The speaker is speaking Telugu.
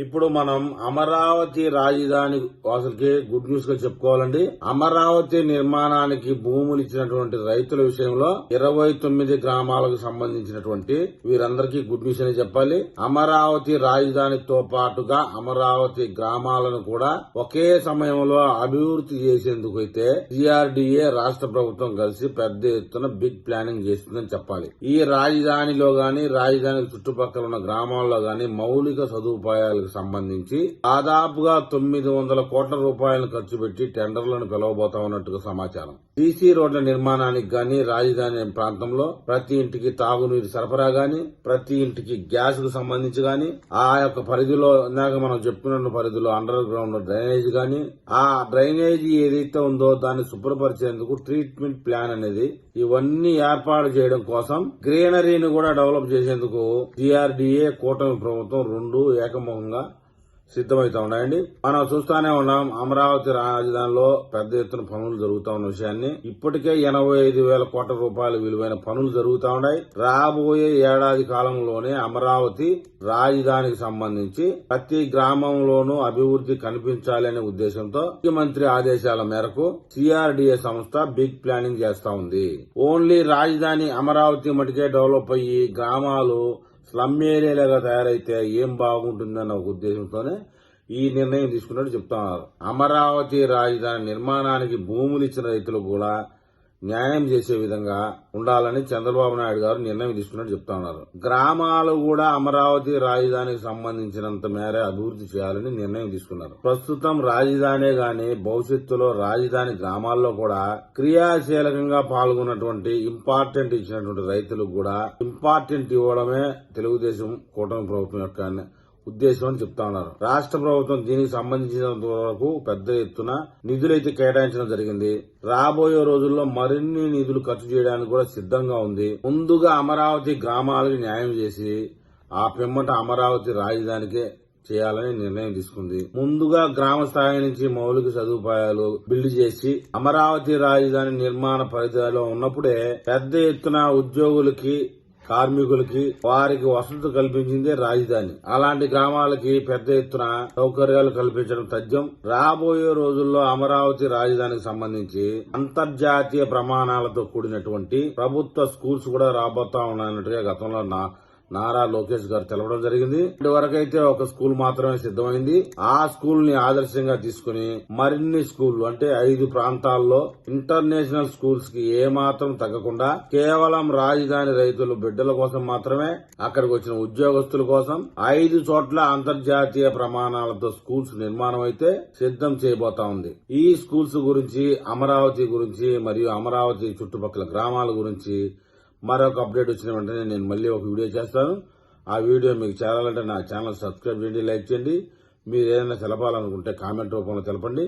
ఇప్పుడు మనం అమరావతి రాజధాని వాసులకి గుడ్ న్యూస్ గా చెప్పుకోవాలండి. అమరావతి నిర్మాణానికి భూములు ఇచ్చినటువంటి రైతుల విషయంలో 29 గ్రామాలకు సంబంధించినటువంటి వీరందరికీ గుడ్ న్యూస్ అని చెప్పాలి. అమరావతి రాజధానితో పాటుగా అమరావతి గ్రామాలను కూడా ఒకే సమయంలో అభివృద్ధి చేసేందుకు అయితే సిఆర్డీఏ రాష్ట్ర ప్రభుత్వం కలిసి పెద్ద ఎత్తున బిగ్ ప్లానింగ్ చేస్తుందని చెప్పాలి. ఈ రాజధానిలో గాని రాజధానికి చుట్టుపక్కల ఉన్న గ్రామాల్లో గాని మౌలిక సదుపాయాలు సంబంధించి దాదాపుగా 900 కోట్ల రూపాయలను ఖర్చు పెట్టి టెండర్లను పిలవబోతా ఉన్నట్టుగా సమాచారం. సీసీ రోడ్ల నిర్మాణానికి గాని రాజధాని ప్రాంతంలో ప్రతి ఇంటికి తాగునీరు సరఫరా గాని ప్రతి ఇంటికి గ్యాస్ కు సంబంధించి గాని ఆ యొక్క పరిధిలో ఇందాక మనం చెప్పుకున్న పరిధిలో అండర్ గ్రౌండ్ డ్రైనేజ్ గాని ఆ డ్రైనేజీ ఏదైతే ఉందో దాన్ని శుభ్రపరిచేందుకు ట్రీట్మెంట్ ప్లాన్ అనేది ఇవన్నీ ఏర్పాటు చేయడం కోసం గ్రీనరీని కూడా డెవలప్ చేసేందుకు సిఆర్డీఏ కూటమి ప్రభుత్వం రెండు ఏకముఖంగా సిద్దమైతా ఉన్నాయండి. మనం చూస్తానే ఉన్నాం అమరావతి రాజధానిలో పెద్ద ఎత్తున పనులు జరుగుతా ఉన్న విషయాన్ని. ఇప్పటికే 85,000 కోట్ల రూపాయల విలువైన పనులు జరుగుతా ఉన్నాయి. రాబోయే ఏడాది కాలంలోనే అమరావతి రాజధానికి సంబంధించి ప్రతి గ్రామంలోనూ అభివృద్ధి కనిపించాలనే ఉద్దేశంతో ముఖ్యమంత్రి ఆదేశాల మేరకు సిఆర్డీఏ సంస్థ బిగ్ ప్లానింగ్ చేస్తా ఉంది. ఓన్లీ రాజధాని అమరావతి మటుకే డెవలప్ అయ్యి గ్రామాలు స్లమ్ ఏరియాలుగా తయారైతే ఏం బాగుంటుందన్న ఒక ఉద్దేశంతోనే ఈ నిర్ణయం తీసుకున్నట్టు చెప్తున్నారు. అమరావతి రాజధాని నిర్మాణానికి భూములు ఇచ్చిన రైతులకు కూడా న్యాయం చేసే విధంగా ఉండాలని చంద్రబాబు నాయుడు గారు నిర్ణయం తీసుకున్నట్టు చెప్తున్నారు. గ్రామాలు కూడా అమరావతి రాజధానికి సంబంధించినంత మేర అభివృద్ధి చేయాలని నిర్ణయం తీసుకున్నారు. ప్రస్తుతం రాజధానే గాని భవిష్యత్తులో రాజధాని గ్రామాల్లో కూడా క్రియాశీలకంగా పాల్గొన్నటువంటి ఇంపార్టెంట్ ఇచ్చినటువంటి రైతులకు కూడా ఇంపార్టెంట్ ఇవ్వడమే తెలుగుదేశం కూటమి ప్రభుత్వం యొక్క ఉద్దేశం అని చెప్తా ఉన్నారు. రాష్ట్ర ప్రభుత్వం దీనికి సంబంధించినంత వరకు పెద్ద ఎత్తున నిధులైతే కేటాయించడం జరిగింది. రాబోయే రోజుల్లో మరిన్ని నిధులు ఖర్చు చేయడానికి కూడా సిద్దంగా ఉంది. ముందుగా అమరావతి గ్రామాలకు న్యాయం చేసి ఆ పిమ్మట అమరావతి రాజధానికే చేయాలని నిర్ణయం తీసుకుంది. ముందుగా గ్రామ స్థాయి నుంచి మౌలిక సదుపాయాలు బిల్డ్ చేసి అమరావతి రాజధాని నిర్మాణ పరిధిలో ఉన్నప్పుడే పెద్ద ఎత్తున ఉద్యోగులకి కార్మికులకి వారికి వసతులు కల్పించిందే రాజధాని. అలాంటి గ్రామాలకి పెద్ద ఎత్తున సౌకర్యాలు కల్పించడం తథ్యం. రాబోయే రోజుల్లో అమరావతి రాజధానికి సంబంధించి అంతర్జాతీయ ప్రమాణాలతో కూడినటువంటి ప్రభుత్వ స్కూల్స్ కూడా రాబోతా ఉన్నాయన్నట్టుగా గతంలో నారా లోకేష్ గారు తెలపడం జరిగింది. ఇప్పటివరకైతే ఒక స్కూల్ మాత్రమే సిద్దమైంది. ఆ స్కూల్ ని ఆదర్శంగా తీసుకుని మరిన్ని స్కూళ్లు అంటే 5 ప్రాంతాల్లో ఇంటర్నేషనల్ స్కూల్స్ కి ఏమాత్రం తగ్గకుండా కేవలం రాజధాని రైతులు బిడ్డల కోసం మాత్రమే అక్కడికి వచ్చిన ఉద్యోగస్తుల కోసం 5 చోట్ల అంతర్జాతీయ ప్రమాణాలతో స్కూల్స్ నిర్మాణం అయితే సిద్దం చేయబోతా ఉంది. ఈ స్కూల్స్ గురించి అమరావతి గురించి మరియు అమరావతి చుట్టుపక్కల గ్రామాల గురించి మరొక అప్డేట్ వచ్చిన వెంటనే నేను మళ్ళీ ఒక వీడియో చేస్తాను. ఆ వీడియో మీకు చేరాలంటే నా ఛానల్ సబ్స్క్రైబ్ చేయండి, లైక్ చేయండి. మీరు ఏదైనా తెలపాలనుకుంటే కామెంట్ రూపంలో తెలపండి.